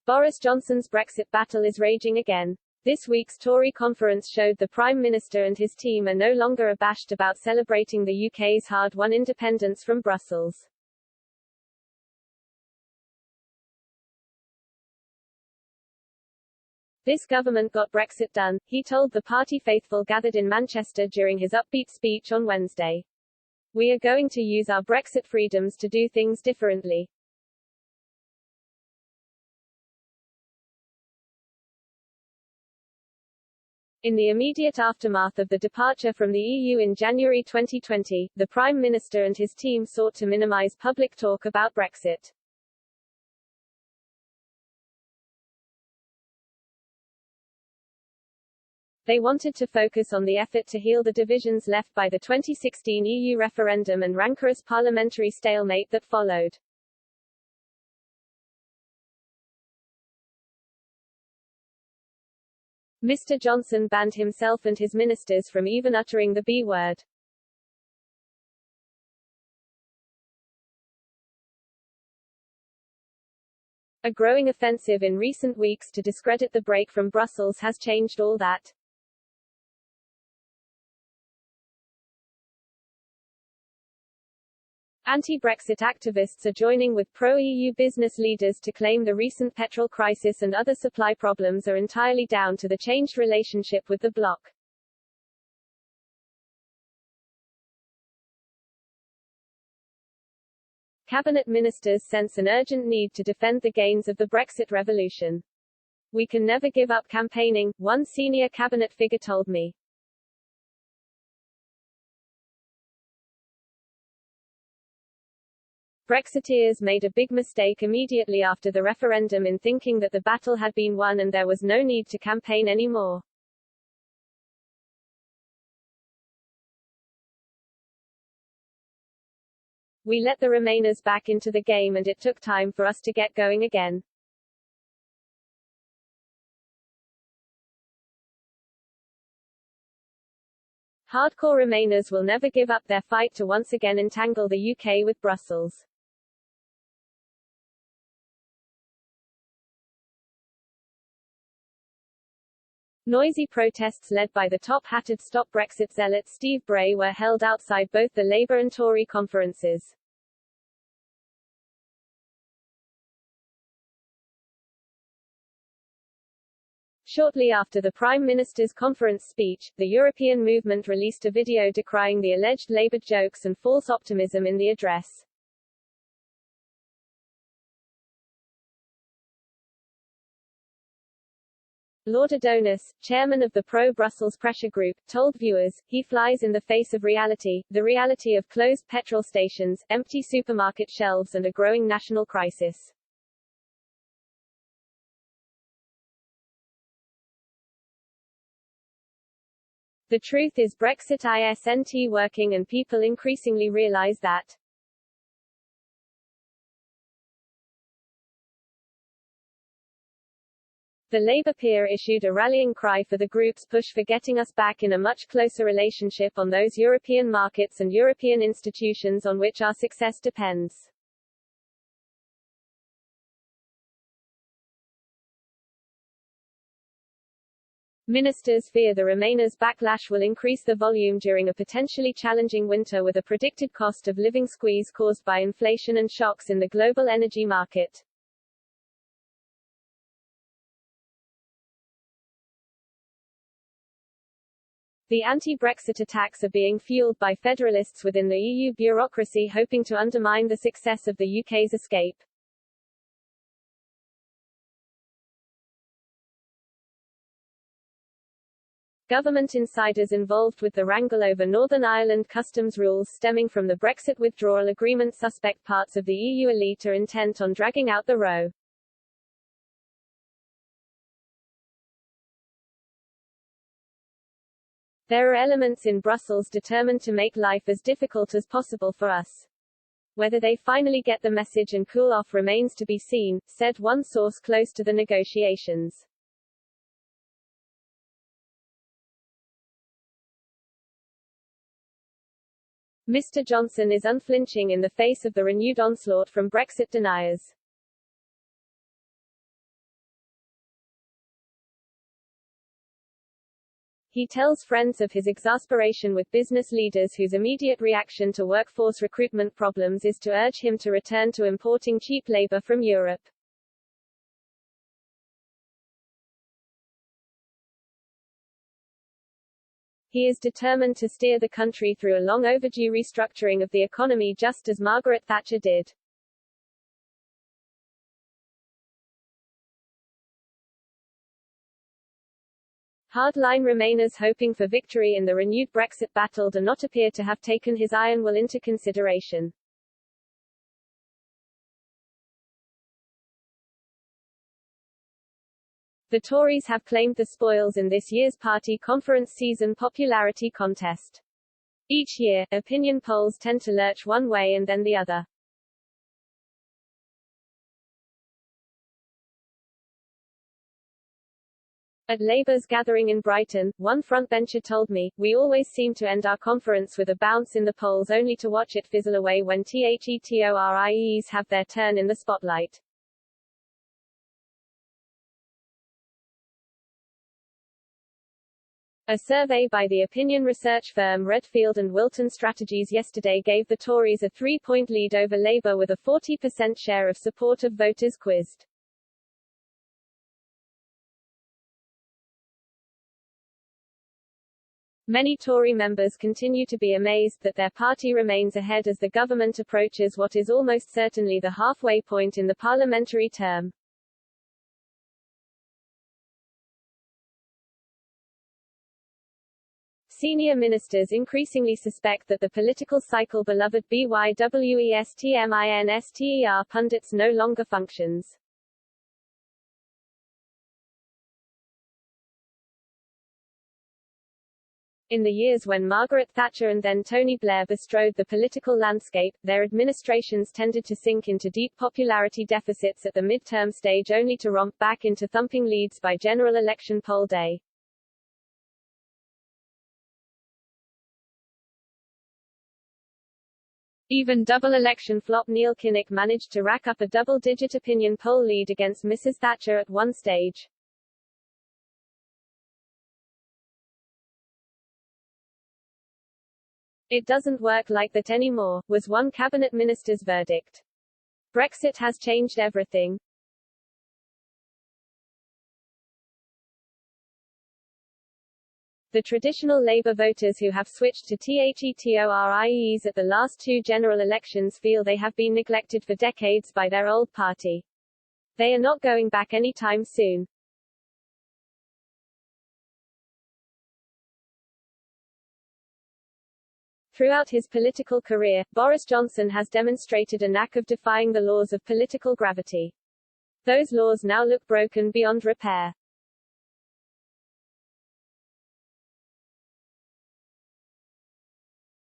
Boris Johnson's Brexit battle is raging again. This week's Tory conference showed the Prime Minister and his team are no longer abashed about celebrating the UK's hard-won independence from Brussels. This government got Brexit done, he told the party faithful gathered in Manchester during his upbeat speech on Wednesday. We are going to use our Brexit freedoms to do things differently. In the immediate aftermath of the departure from the EU in January 2020, the Prime Minister and his team sought to minimize public talk about Brexit. They wanted to focus on the effort to heal the divisions left by the 2016 EU referendum and rancorous parliamentary stalemate that followed. Mr. Johnson banned himself and his ministers from even uttering the B word. A growing offensive in recent weeks to discredit the break from Brussels has changed all that. Anti-Brexit activists are joining with pro-EU business leaders to claim the recent petrol crisis and other supply problems are entirely down to the changed relationship with the bloc. Cabinet ministers sense an urgent need to defend the gains of the Brexit revolution. We can never give up campaigning, one senior cabinet figure told me. Brexiteers made a big mistake immediately after the referendum in thinking that the battle had been won and there was no need to campaign anymore. We let the Remainers back into the game and it took time for us to get going again. Hardcore Remainers will never give up their fight to once again entangle the UK with Brussels. Noisy protests led by the top-hatted Stop Brexit zealot Steve Bray were held outside both the Labour and Tory conferences. Shortly after the Prime Minister's conference speech, the European movement released a video decrying the alleged Labour jokes and false optimism in the address. Lord Adonis, chairman of the pro-Brussels pressure group, told viewers, he flies in the face of reality, the reality of closed petrol stations, empty supermarket shelves and a growing national crisis. The truth is Brexit isn't working and people increasingly realize that. The Labour peer issued a rallying cry for the group's push for getting us back in a much closer relationship on those European markets and European institutions on which our success depends. Ministers fear the Remainers' backlash will increase the volume during a potentially challenging winter with a predicted cost of living squeeze caused by inflation and shocks in the global energy market. The anti-Brexit attacks are being fueled by federalists within the EU bureaucracy hoping to undermine the success of the UK's escape. Government insiders involved with the wrangle over Northern Ireland customs rules stemming from the Brexit withdrawal agreement suspect parts of the EU elite are intent on dragging out the row. There are elements in Brussels determined to make life as difficult as possible for us. Whether they finally get the message and cool off remains to be seen, said one source close to the negotiations. Mr. Johnson is unflinching in the face of the renewed onslaught from Brexit deniers. He tells friends of his exasperation with business leaders whose immediate reaction to workforce recruitment problems is to urge him to return to importing cheap labor from Europe. He is determined to steer the country through a long overdue restructuring of the economy just as Margaret Thatcher did. Hardline Remainers hoping for victory in the renewed Brexit battle do not appear to have taken his iron will into consideration. The Tories have claimed the spoils in this year's party conference season popularity contest. Each year, opinion polls tend to lurch one way and then the other. At Labour's gathering in Brighton, one frontbencher told me, "We always seem to end our conference with a bounce in the polls only to watch it fizzle away when THETORIEs have their turn in the spotlight." A survey by the opinion research firm Redfield and Wilton Strategies yesterday gave the Tories a 3-point lead over Labour with a 40% share of support of voters quizzed. Many Tory members continue to be amazed that their party remains ahead as the government approaches what is almost certainly the halfway point in the parliamentary term. Senior ministers increasingly suspect that the political cycle beloved BYWESTMINSTER pundits no longer functions. In the years when Margaret Thatcher and then Tony Blair bestrode the political landscape, their administrations tended to sink into deep popularity deficits at the midterm stage only to romp back into thumping leads by general election poll day. Even double-election flop Neil Kinnock managed to rack up a double-digit opinion poll lead against Mrs. Thatcher at one stage. "It doesn't work like that anymore," was one cabinet minister's verdict. "Brexit has changed everything." The traditional Labour voters who have switched to THETORIEs at the last two general elections feel they have been neglected for decades by their old party. They are not going back anytime soon. Throughout his political career, Boris Johnson has demonstrated a knack of defying the laws of political gravity. Those laws now look broken beyond repair.